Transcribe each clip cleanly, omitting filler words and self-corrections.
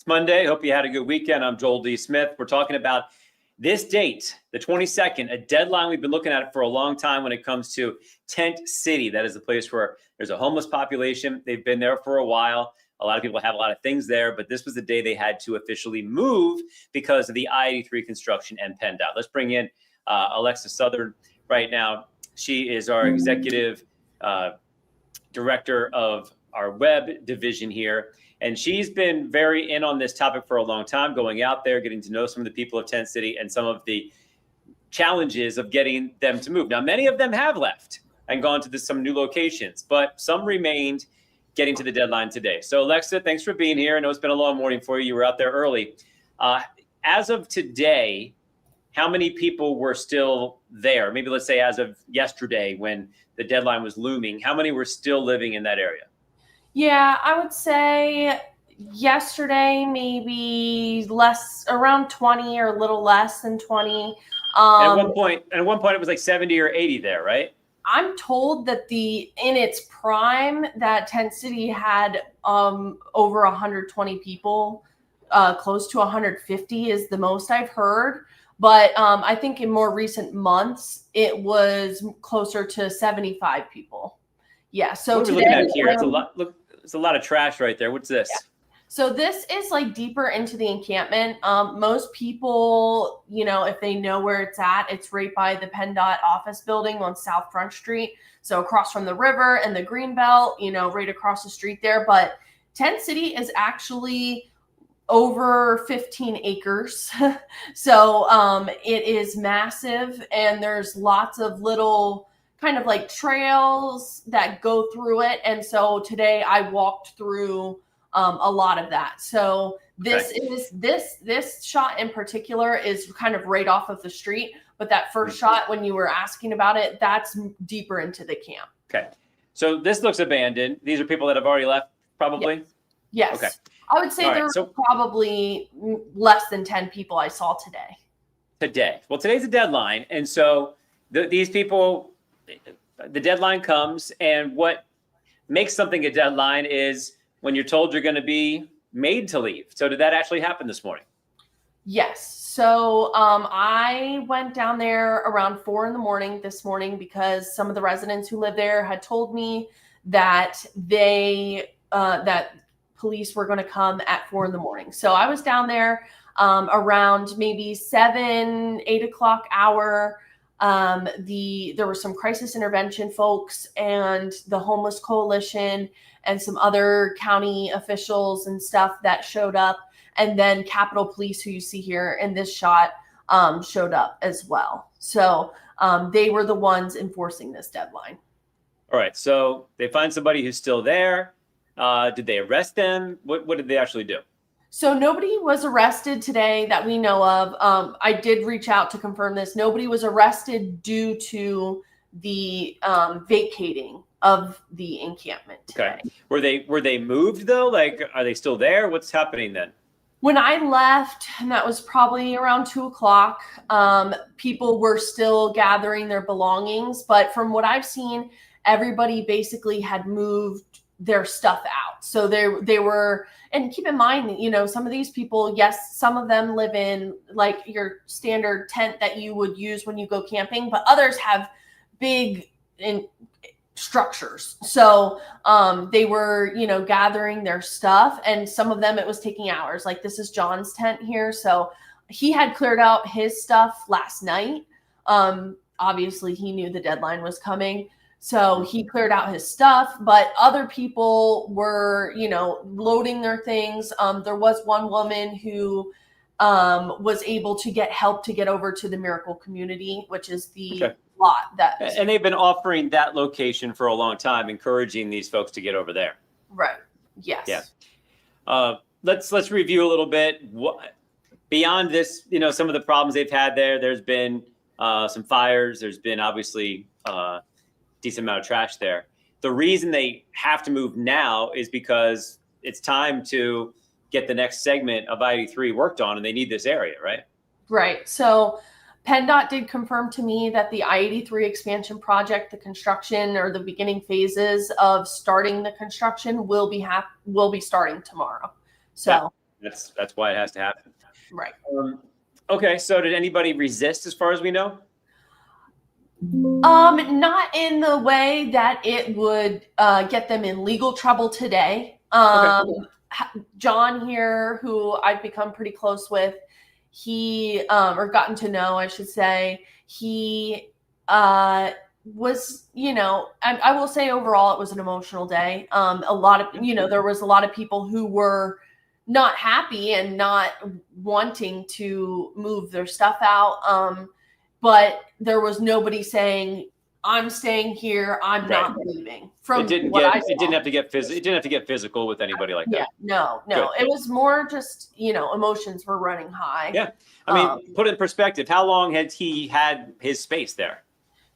It's Monday. Hope you had a good weekend. I'm Joel D. Smith. We're talking about this date, the 22nd, a deadline we've been looking at for a long time when it comes to Tent City. That is the place where there's a homeless population. They've been there for a while. A lot of people have a lot of things there, but this was the day they had to officially move because of the I-83 construction and PennDOT. Let's bring in Alexa Southern right now. She is our executive director of our web division here. And she's been very in on this topic for a long time, going out there, getting to know some of the people of Tent City and some of the challenges of getting them to move. Now, many of them have left and gone to some new locations, but some remained getting to the deadline today. So, Alexa, thanks for being here. I know it's been a long morning for you. You were out there early. As of today, how many people were still there? Maybe let's say as of yesterday when the deadline was looming, how many were still living in that area? Yeah, I would say yesterday, maybe around 20 or a little less than 20. At one point, it was like 70 or 80 there, right? I'm told that in its prime, that Tent City had over 120 people, close to 150 is the most I've heard. But I think in more recent months, it was closer to 75 people. Yeah. So what are we looking at here? It's a lot. Look, it's a lot of trash right there. What's this? Yeah. So this is like deeper into the encampment. Most people, if they know where it's at, it's right by the PennDOT office building on South Front Street. So across from the river and the Greenbelt, right across the street there. But Tent City is actually over 15 acres. So it is massive, and there's lots of little kind of like trails that go through it. And so today I walked through a lot of that. So this shot in particular is kind of right off of the street, but that first shot when you were asking about it, that's deeper into the camp. Okay. So this looks abandoned. These are people that have already left, probably? Yes. Okay. I would say there were probably less than 10 people I saw today. Well, today's a deadline. And so these people, the deadline comes, and what makes something a deadline is when you're told you're going to be made to leave. So did that actually happen this morning? Yes. So I went down there around 4 a.m. this morning because some of the residents who live there had told me that that police were going to come at 4 a.m. So I was down there around maybe 8 o'clock hour. There were some crisis intervention folks and the Homeless Coalition and some other county officials and stuff that showed up. And then Capitol Police, who you see here in this shot, showed up as well. So they were the ones enforcing this deadline. All right. So they find somebody who's still there. Did they arrest them? What did they actually do? So nobody was arrested today that we know of. I did reach out to confirm this. Nobody was arrested due to the vacating of the encampment today. Okay. Were they moved though? Like, are they still there? What's happening then? When I left, and that was probably around 2 o'clock, people were still gathering their belongings. But from what I've seen, everybody basically had moved their stuff out. So they were, and keep in mind, some of these people, yes, some of them live in like your standard tent that you would use when you go camping, but others have big structures. So they were, gathering their stuff, and some of them, it was taking hours. Like this is John's tent here. So he had cleared out his stuff last night. Obviously he knew the deadline was coming. So he cleared out his stuff, but other people were, loading their things. There was one woman who was able to get help to get over to the Miracle Community, which is the lot that. And they've been offering that location for a long time, encouraging these folks to get over there. Right. Yes. Yeah. Let's review a little bit. Beyond this, some of the problems they've had there. There's been some fires. There's been obviously decent amount of trash there. The reason they have to move now is because it's time to get the next segment of I-83 worked on, and they need this area, right? Right. So PennDOT did confirm to me that the I-83 expansion project, the construction or the beginning phases of starting the construction will be starting tomorrow. So That's why it has to happen. Right. Okay, so did anybody resist as far as we know? Not in the way that it would get them in legal trouble today. John here, who I've become pretty close with, he or gotten to know, I should say, he was, I will say overall it was an emotional day. A lot of, there was a lot of people who were not happy and not wanting to move their stuff out. But there was nobody saying, I'm staying here, I'm not leaving. It didn't have to get physical with anybody like that. Yeah, no. Good. It was more just, emotions were running high. Yeah. I mean, put it in perspective. How long had he had his space there?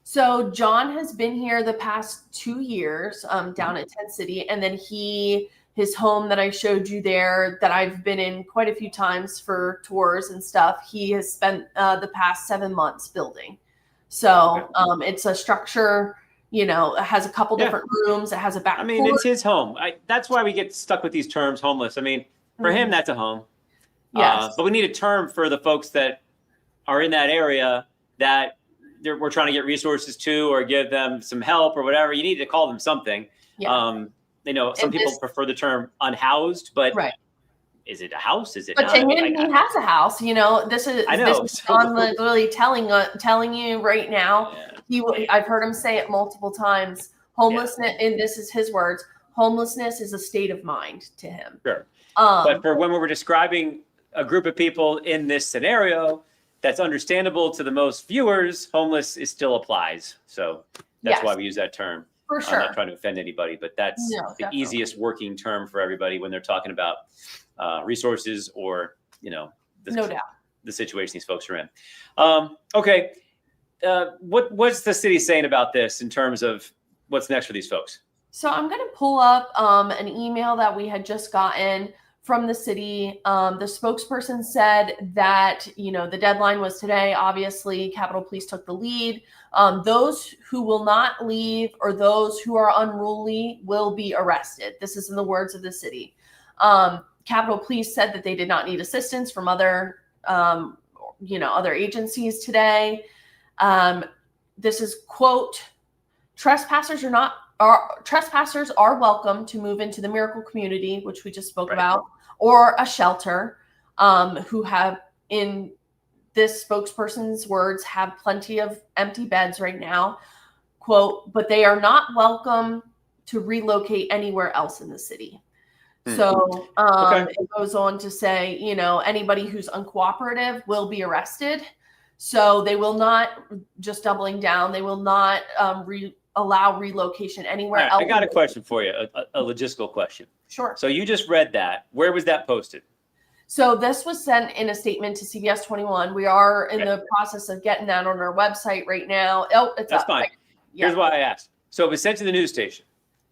So John has been here the past 2 years, down at Tent City. And then his home that I showed you there that I've been in quite a few times for tours and stuff, he has spent the past 7 months building. So it's a structure, it has a couple different rooms. It has a back porch. It's his home. That's why we get stuck with these terms, homeless. For him, that's a home. Yes. But we need a term for the folks that are in that area that we're trying to get resources to or give them some help or whatever. You need to call them something. Yeah. Some people prefer the term unhoused, but is it a house? Is it? But to him, he has a house. This is John literally telling you right now. Yeah. I've heard him say it multiple times. Homelessness, and this is his words. Homelessness is a state of mind to him. Sure. But for when we were describing a group of people in this scenario, that's understandable to the most viewers. Homeless still applies. So that's why we use that term. For sure. I'm not trying to offend anybody, but that's the easiest working term for everybody when they're talking about resources or, no doubt, the situation these folks are in. Okay. What's the city saying about this in terms of what's next for these folks? So I'm going to pull up an email that we had just gotten from the city. The spokesperson said that, the deadline was today. Obviously, Capitol Police took the lead. Those who will not leave or those who are unruly will be arrested. This is in the words of the city. Capitol Police said that they did not need assistance from other agencies today. This is, quote, trespassers are welcome to move into the Miracle community, which we just spoke about, or a shelter, who have, in this spokesperson's words, have plenty of empty beds right now, quote, but they are not welcome to relocate anywhere else in the city. So it goes on to say, anybody who's uncooperative will be arrested. So they will not, just doubling down, they will not allow relocation anywhere else. I got a question for you, a logistical question. Sure. So you just read that. Where was that posted? So this was sent in a statement to CBS 21. We are in the process of getting that on our website right now. Oh, it's That's up. fine. Here's why I asked. So it was sent to the news station.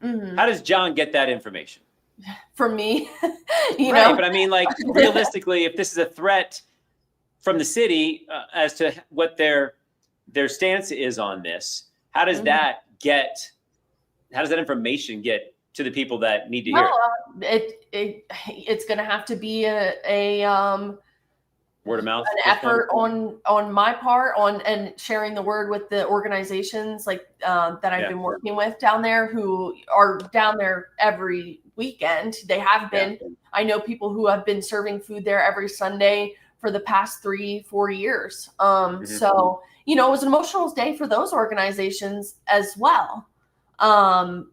Mm-hmm. How does John get that information? From me, But realistically, if this is a threat from the city as to what their stance is on this, how does that information get to the people that need to hear it? It's going to have to be a word of mouth, an effort on my part and sharing the word with the organizations that I've been working with down there, who are down there every weekend. They have been. Yeah. I know people who have been serving food there every Sunday for the past 3-4 years. So, it was an emotional day for those organizations as well. It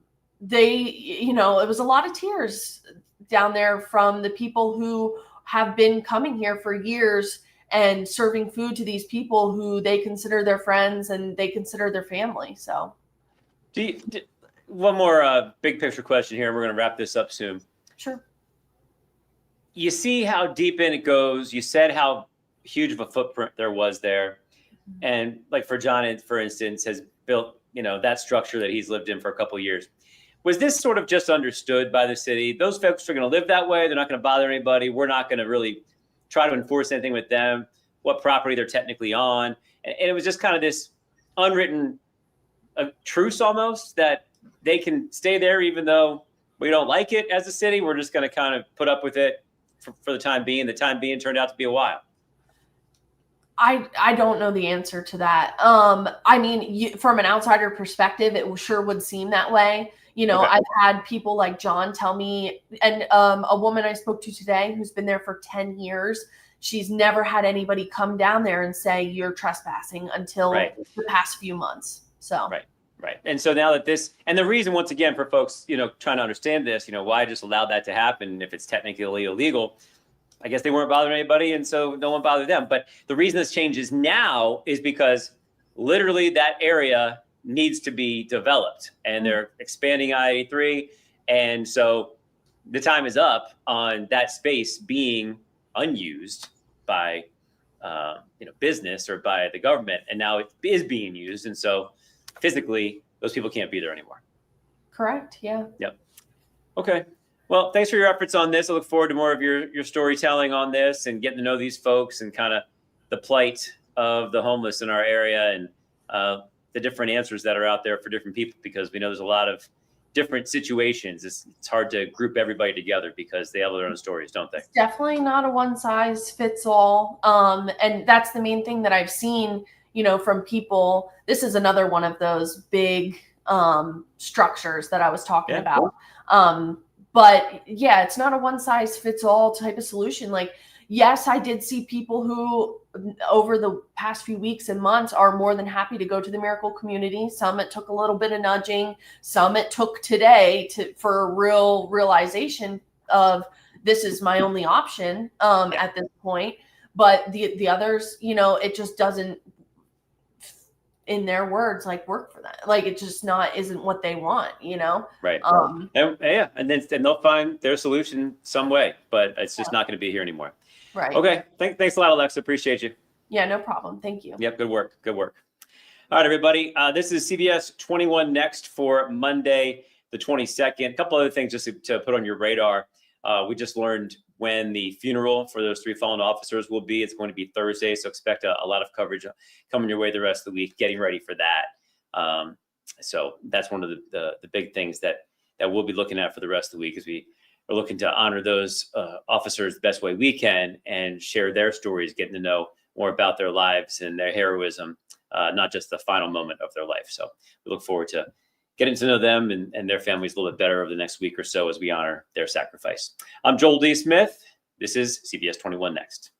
was a lot of tears down there from the people who have been coming here for years and serving food to these people who they consider their friends and they consider their family. So one more big picture question here, and we're going to wrap this up soon. Sure. You see how deep in it goes. You said how huge of a footprint there was there. And like for John, for instance, has built, that structure that he's lived in for a couple of years. Was this sort of just understood by the city? Those folks are going to live that way. They're not going to bother anybody. We're not going to really try to enforce anything with them, what property they're technically on. And it was just kind of this unwritten truce almost that they can stay there even though we don't like it as a city. We're just going to kind of put up with it for the time being. The time being turned out to be a while. I don't know the answer to that. I mean, from an outsider perspective, it sure would seem that way. You know, Okay. I've had people like John tell me, and a woman I spoke to today who's been there for 10 years, she's never had anybody come down there and say you're trespassing until Right. the past few months. So Right. And so now that this, and the reason, once again, for folks, trying to understand this, why just allow that to happen if it's technically illegal? I guess they weren't bothering anybody, and so no one bothered them. But the reason this changes now is because literally that area needs to be developed, and they're expanding I-83. And so the time is up on that space being unused by business or by the government, and now it is being used. And so physically, those people can't be there anymore. correct. Yeah. Yep. Okay. Well, thanks for your efforts on this. I look forward to more of your storytelling on this and getting to know these folks and kind of the plight of the homeless in our area and the different answers that are out there for different people, because we know there's a lot of different situations. It's hard to group everybody together because they have their own stories, don't they? It's definitely not a one size fits all. And that's the main thing that I've seen, from people. This is another one of those big structures that I was talking about. But yeah, it's not a one size fits all type of solution. Like, yes, I did see people who over the past few weeks and months are more than happy to go to the Miracle Community. Some it took a little bit of nudging. Some it took today for a real realization of this is my only option at this point. But the others, it just doesn't, in their words, like work for that. Like it just isn't what they want, Right. And then they'll find their solution some way, but it's just not going to be here anymore. Right. Okay. Thanks a lot, Alexa. Appreciate you. Yeah, no problem. Thank you. Yep. Good work. All right, everybody. This is CBS 21 Next for Monday, the 22nd. A couple other things just to put on your radar. We just learned when the funeral for those 3 fallen officers will be. It's going to be Thursday, so expect a lot of coverage coming your way the rest of the week, getting ready for that. So that's one of the big things that we'll be looking at for the rest of the week, as we are looking to honor those officers the best way we can and share their stories, getting to know more about their lives and their heroism, not just the final moment of their life. So we look forward to getting to know them and their families a little bit better over the next week or so as we honor their sacrifice. I'm Joel D. Smith. This is CBS 21 Next.